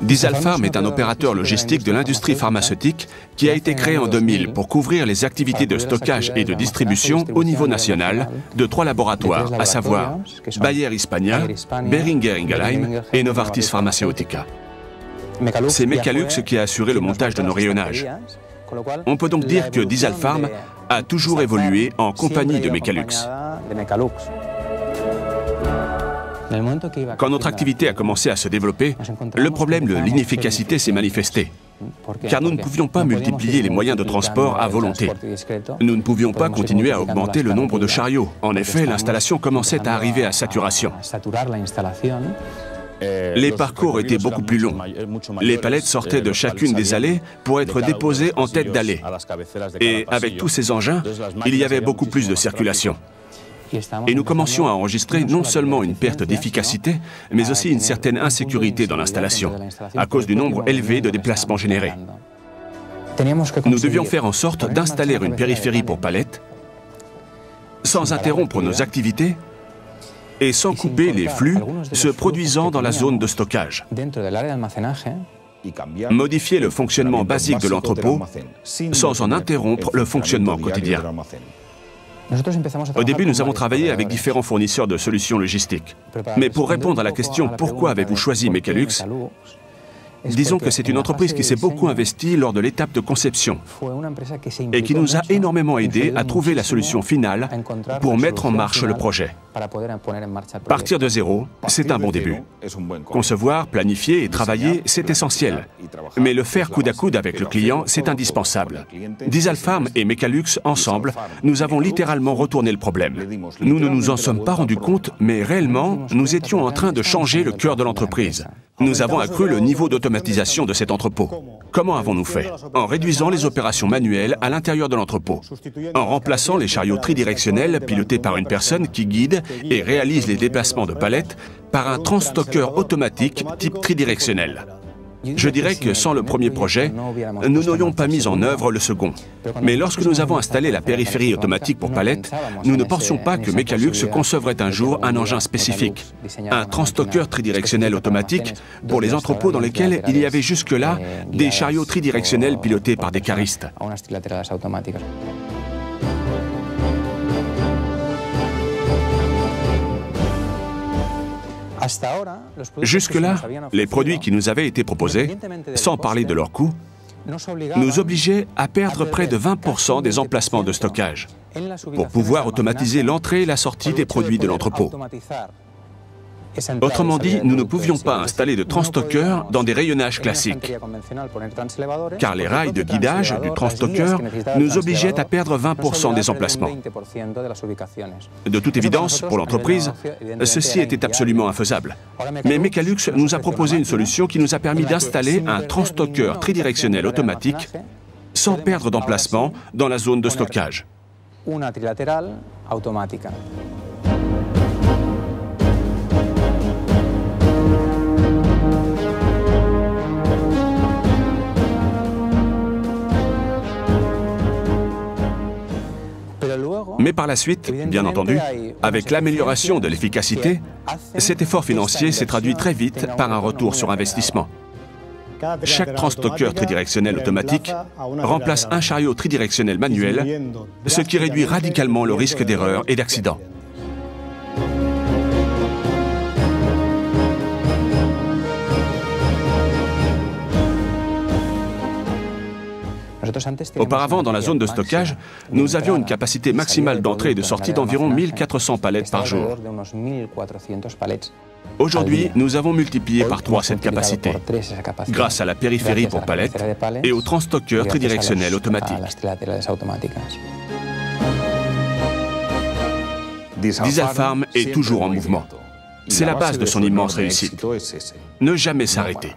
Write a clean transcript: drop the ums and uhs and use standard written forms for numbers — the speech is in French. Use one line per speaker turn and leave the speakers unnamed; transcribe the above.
Disalfarm est un opérateur logistique de l'industrie pharmaceutique qui a été créé en 2000 pour couvrir les activités de stockage et de distribution au niveau national de 3 laboratoires, à savoir Bayer Hispania, Boehringer Ingelheim et Novartis Pharmaceutica. C'est Mecalux qui a assuré le montage de nos rayonnages. On peut donc dire que Disalfarm a toujours évolué en compagnie de Mecalux. Quand notre activité a commencé à se développer, le problème de l'inefficacité s'est manifesté, car nous ne pouvions pas multiplier les moyens de transport à volonté. Nous ne pouvions pas continuer à augmenter le nombre de chariots. En effet, l'installation commençait à arriver à saturation. Les parcours étaient beaucoup plus longs. Les palettes sortaient de chacune des allées pour être déposées en tête d'allée. Et avec tous ces engins, il y avait beaucoup plus de circulation. Et nous commencions à enregistrer non seulement une perte d'efficacité, mais aussi une certaine insécurité dans l'installation, à cause du nombre élevé de déplacements générés. Nous devions faire en sorte d'installer une périphérie pour palettes, sans interrompre nos activités et sans couper les flux se produisant dans la zone de stockage. Modifier le fonctionnement basique de l'entrepôt sans en interrompre le fonctionnement quotidien. Au début, nous avons travaillé avec différents fournisseurs de solutions logistiques. Mais pour répondre à la question « Pourquoi avez-vous choisi Mecalux ?», disons que c'est une entreprise qui s'est beaucoup investie lors de l'étape de conception et qui nous a énormément aidés à trouver la solution finale pour mettre en marche le projet. Partir de zéro, c'est un bon début. Concevoir, planifier et travailler, c'est essentiel. Mais le faire coude à coude avec le client, c'est indispensable. Disalfarm et Mecalux, ensemble, nous avons littéralement retourné le problème. Nous ne nous en sommes pas rendus compte, mais réellement, nous étions en train de changer le cœur de l'entreprise. Nous avons accru le niveau d'automatisation de cet entrepôt. Comment avons-nous fait? En réduisant les opérations manuelles à l'intérieur de l'entrepôt, en remplaçant les chariots tridirectionnels pilotés par une personne qui guide et réalise les déplacements de palettes par un transstockeur automatique type tridirectionnel. Je dirais que sans le premier projet, nous n'aurions pas mis en œuvre le second. Mais lorsque nous avons installé la périphérie automatique pour palettes, nous ne pensions pas que Mecalux concevrait un jour un engin spécifique, un transstockeur tridirectionnel automatique pour les entrepôts dans lesquels il y avait jusque-là des chariots tridirectionnels pilotés par des caristes. Jusque-là, les produits qui nous avaient été proposés, sans parler de leur coût, nous obligeaient à perdre près de 20% des emplacements de stockage pour pouvoir automatiser l'entrée et la sortie des produits de l'entrepôt. Autrement dit, nous ne pouvions pas installer de transstockeur dans des rayonnages classiques, car les rails de guidage du transstockeur nous obligeaient à perdre 20% des emplacements. De toute évidence, pour l'entreprise, ceci était absolument infaisable. Mais Mecalux nous a proposé une solution qui nous a permis d'installer un transstockeur tridirectionnel automatique sans perdre d'emplacement dans la zone de stockage. Mais par la suite, bien entendu, avec l'amélioration de l'efficacité, cet effort financier s'est traduit très vite par un retour sur investissement. Chaque transstockeur tridirectionnel automatique remplace un chariot tridirectionnel manuel, ce qui réduit radicalement le risque d'erreur et d'accident. Auparavant, dans la zone de stockage, nous avions une capacité maximale d'entrée et de sortie d'environ 1400 palettes par jour. Aujourd'hui, nous avons multiplié par 3 cette capacité, grâce à la périphérie pour palettes et au transstockeur tridirectionnel automatique. Disalfarm est toujours en mouvement. C'est la base de son immense réussite. Ne jamais s'arrêter.